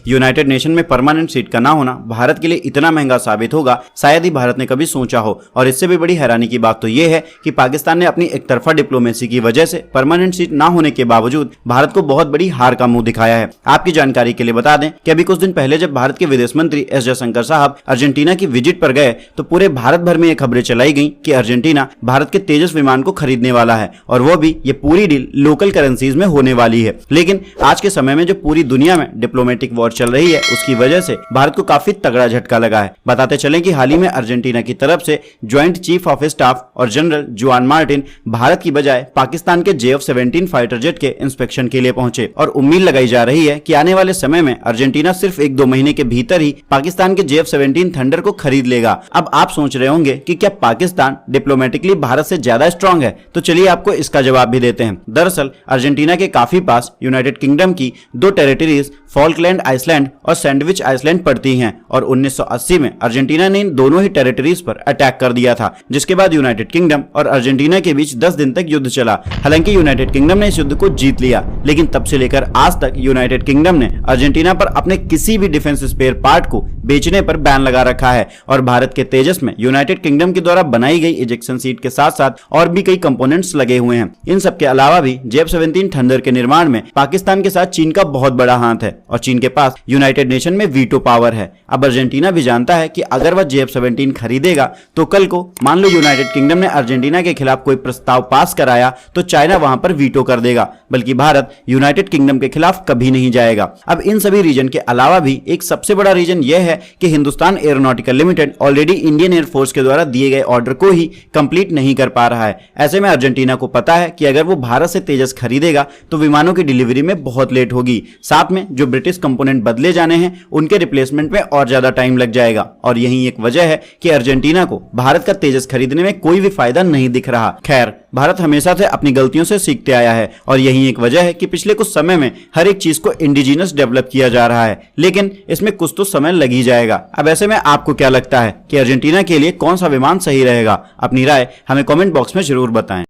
United nation में permanent seat का ना होना भारत के लिए इतना महंगा साबित होगा, शायद ही भारत ने कभी सोचा हो। और इससे भी बड़ी हैरानी की बात तो यह है कि पाकिस्तान ने अपनी एकतरफा डिप्लोमेसी की वजह से परमानेंट सीट ना होने के बावजूद भारत को बहुत बड़ी हार का मुंह दिखाया है। आपकी जानकारी के लिए बता दें कि अभी कुछ दिन पहले जब भारत के विदेश मंत्री एस जयशंकर साहब अर्जेंटीना की विजिट पर गए तो पूरे भारत भर में ये खबरें चलाई गई कि अर्जेंटीना भारत के तेजस विमान को खरीदने वाला है, और वो भी ये पूरी डील लोकल करेंसीज में होने वाली है। लेकिन आज के समय में जो पूरी दुनिया में डिप्लोमेटिक वॉर चल रही है, उसकी वजह से भारत को काफी तगड़ा झटका लगा है। बताते चलें कि हाल ही में अर्जेंटीना की तरफ से ज्वाइंट चीफ ऑफ स्टाफ और जनरल जुआन मार्टिन भारत की बजाय पाकिस्तान के JF-17 फाइटर जेट के इंस्पेक्शन के लिए पहुंचे, और उम्मीद लगाई जा रही है कि आने वाले समय में अर्जेंटीना सिर्फ 1-2 महीने के भीतर ही पाकिस्तान के JF-17 थंडर को खरीद लेगा। अब आप सोच रहे होंगे कि क्या पाकिस्तान डिप्लोमेटिकली भारत से ज्यादा स्ट्रांग है? तो चलिए आपको इसका जवाब भी देते हैं। दरअसल अर्जेंटीना के काफी पास यूनाइटेड किंगडम की 2 टेरिटरीज फॉल्कलैंड आइसलैंड और सैंडविच आइसलैंड पड़ती हैं, और 1980 में अर्जेंटीना ने इन दोनों ही टेरिटरीज पर अटैक कर दिया था, जिसके बाद यूनाइटेड किंगडम और अर्जेंटीना के बीच 10 दिन तक युद्ध चला। हालांकि यूनाइटेड किंगडम ने इस युद्ध को जीत लिया, लेकिन तब से लेकर आज तक यूनाइटेड किंगडम ने अर्जेंटीना पर अपने किसी भी डिफेंस स्पेयर पार्ट को बेचने पर बैन लगा रखा है। और भारत के तेजस में यूनाइटेड किंगडम के द्वारा बनाई गई इजेक्शन सीट के साथ साथ और भी कई कंपोनेंट्स लगे हुए हैं। इन सब के अलावा भी JF-17 थंडर के निर्माण में पाकिस्तान के साथ चीन का बहुत बड़ा हाथ है, और चीन के पास यूनाइटेड नेशन में वीटो पावर है। अब अर्जेंटीना भी जानता है कि अगर वह JF-17 खरीदेगा तो कल को मान लो यूनाइटेड किंगडम ने अर्जेंटीना के खिलाफ कोई प्रस्ताव पास कराया तो चाइना वहां पर वीटो कर देगा, बल्कि भारत यूनाइटेड किंगडम के खिलाफ कभी नहीं जाएगा। अब इन सभी रीजन के अलावा भी एक सबसे बड़ा रीजन यह है कि Hindustan aeronautical limited already Indian air force के द्वारा दिए गए ऑर्डर को ही कंप्लीट नहीं कर पा रहा है। ऐसे में अर्जेंटीना को पता है कि अगर वो भारत से तेजस खरीदेगा तो विमानों की डिलीवरी में बहुत लेट होगी, साथ में जो ब्रिटिश कंपोनेंट बदले जाने हैं उनके रिप्लेसमेंट में और ज्यादा टाइम लग जाएगा। और यही एक वजह है कि अर्जेंटीना को भारत का तेजस खरीदने में कोई भी फायदा नहीं दिख रहा। खैर, भारत हमेशा से अपनी गलतियों से सीखते आया है, और यही एक वजह है कि पिछले कुछ समय में हर एक चीज को इंडिजिनस डेवलप किया जा रहा है, लेकिन इसमें कुछ तो समय लग ही जाएगा। अब ऐसे में आपको क्या लगता है कि अर्जेंटीना के लिए कौन सा विमान सही रहेगा? अपनी राय हमें कमेंट बॉक्स में जरूर बताएं।